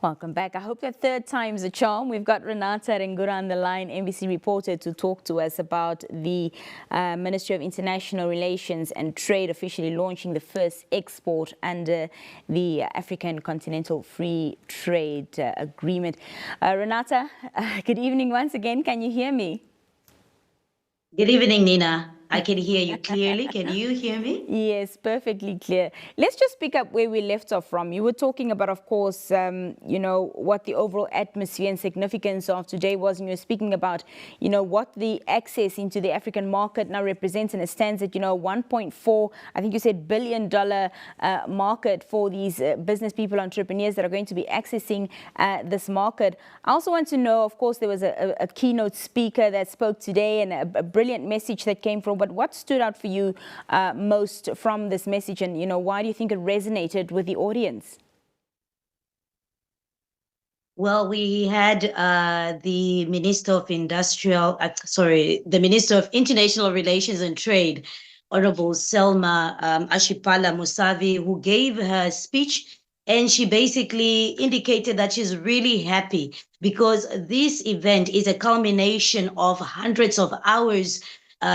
Welcome back. I hope that third time's a charm. We've got Renate Rengura on the line, NBC reporter, to talk to us about the Ministry of International Relations and Trade officially launching the first export under the African Continental Free Trade Agreement. Renate, good evening once again. Can you hear me? Good evening, Nina. I can hear you clearly. Can you hear me? Yes, perfectly clear. Let's just pick up where we left off from. You were talking about, of course, what the overall atmosphere and significance of today was, and you were speaking about, what the access into the African market now represents, and it stands at, 1.4, I think you said, $1 billion market for these business people, entrepreneurs that are going to be accessing this market. I also want to know, of course, there was a keynote speaker that spoke today and a brilliant message that came from. But what stood out for you most from this message, and why do you think it resonated with the audience? Well, we had the Minister of the Minister of International Relations and Trade, Honorable Selma Ashipala Musavi, who gave her speech. And she basically indicated that she's really happy because this event is a culmination of hundreds of hours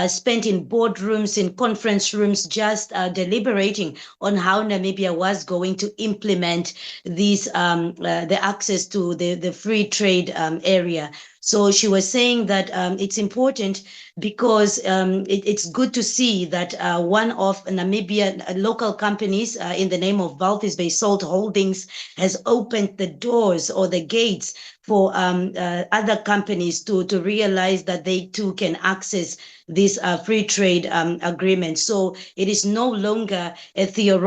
spent in boardrooms, in conference rooms, just deliberating on how Namibia was going to implement the access to the free trade area. So she was saying that it's important because it's good to see that one of Namibia local companies in the name of Walvis Bay Salt Holdings has opened the doors or the gates for other companies to realize that they too can access this free trade agreement. So it is no longer a theory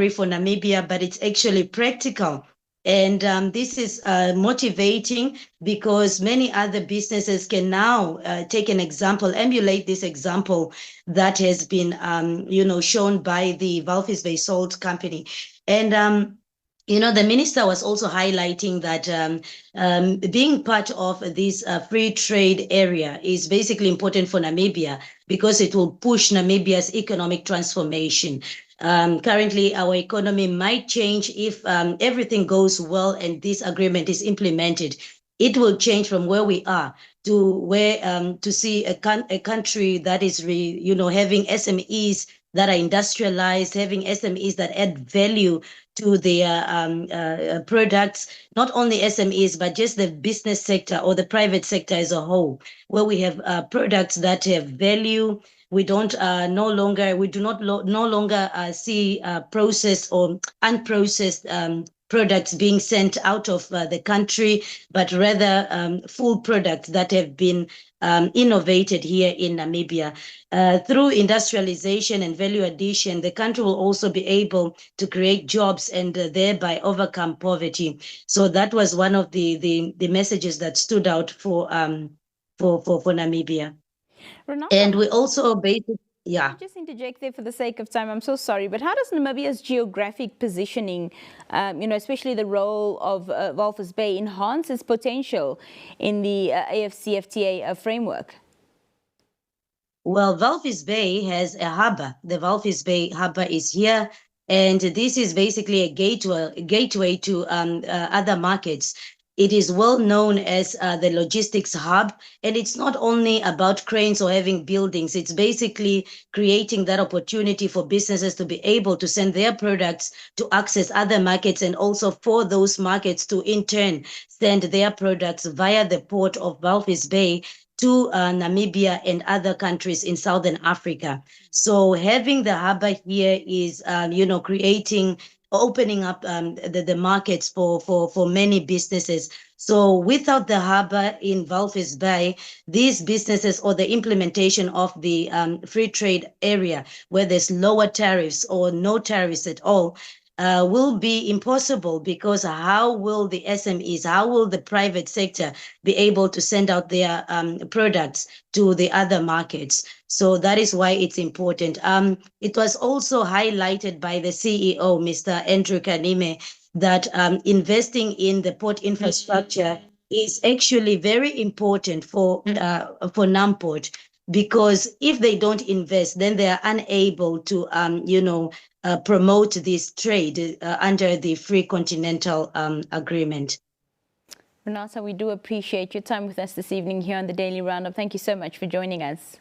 for Namibia, but it's actually practical. And this is motivating because many other businesses can now take an example, emulate this example that has been, shown by the Walvis Bay Salt Company. And the minister was also highlighting that being part of this free trade area is basically important for Namibia because it will push Namibia's economic transformation. Currently, our economy might change if everything goes well and this agreement is implemented. It will change from where we are to where to see a country that is having SMEs that are industrialized, having SMEs that add value to their products, not only SMEs, but just the business sector or the private sector as a whole, where we have products that have value. We do not no longer see processed or unprocessed products being sent out of the country, but rather full products that have been innovated here in Namibia. Through industrialization and value addition, the country will also be able to create jobs and thereby overcome poverty. So that was one of the messages that stood out for Namibia. Renate, and we also basically, yeah. Can I just interject there for the sake of time? I'm so sorry, but how does Namibia's geographic positioning, especially the role of Walvis Bay, enhance its potential in the AFCFTA framework? Well, Walvis Bay has a harbor. The Walvis Bay harbor is here, and this is basically a gateway to other markets. It is well known as the logistics hub, and it's not only about cranes or having buildings. It's basically creating that opportunity for businesses to be able to send their products to access other markets, and also for those markets to in turn send their products via the port of Walvis Bay to Namibia and other countries in Southern Africa. So having the harbor here is, opening up the markets for many businesses. So without the harbor in Walvis Bay, these businesses or the implementation of the free trade area where there's lower tariffs or no tariffs at all, will be impossible, because how will the SMEs, how will the private sector be able to send out their products to the other markets? So that is why it's important. It was also highlighted by the CEO, Mr. Andrew Kanime, that investing in the port infrastructure is actually very important for NAMPORT. because if they don't invest, then they are unable to, promote this trade under the Free Continental Agreement. Renate, we do appreciate your time with us this evening here on the Daily Roundup. Thank you so much for joining us.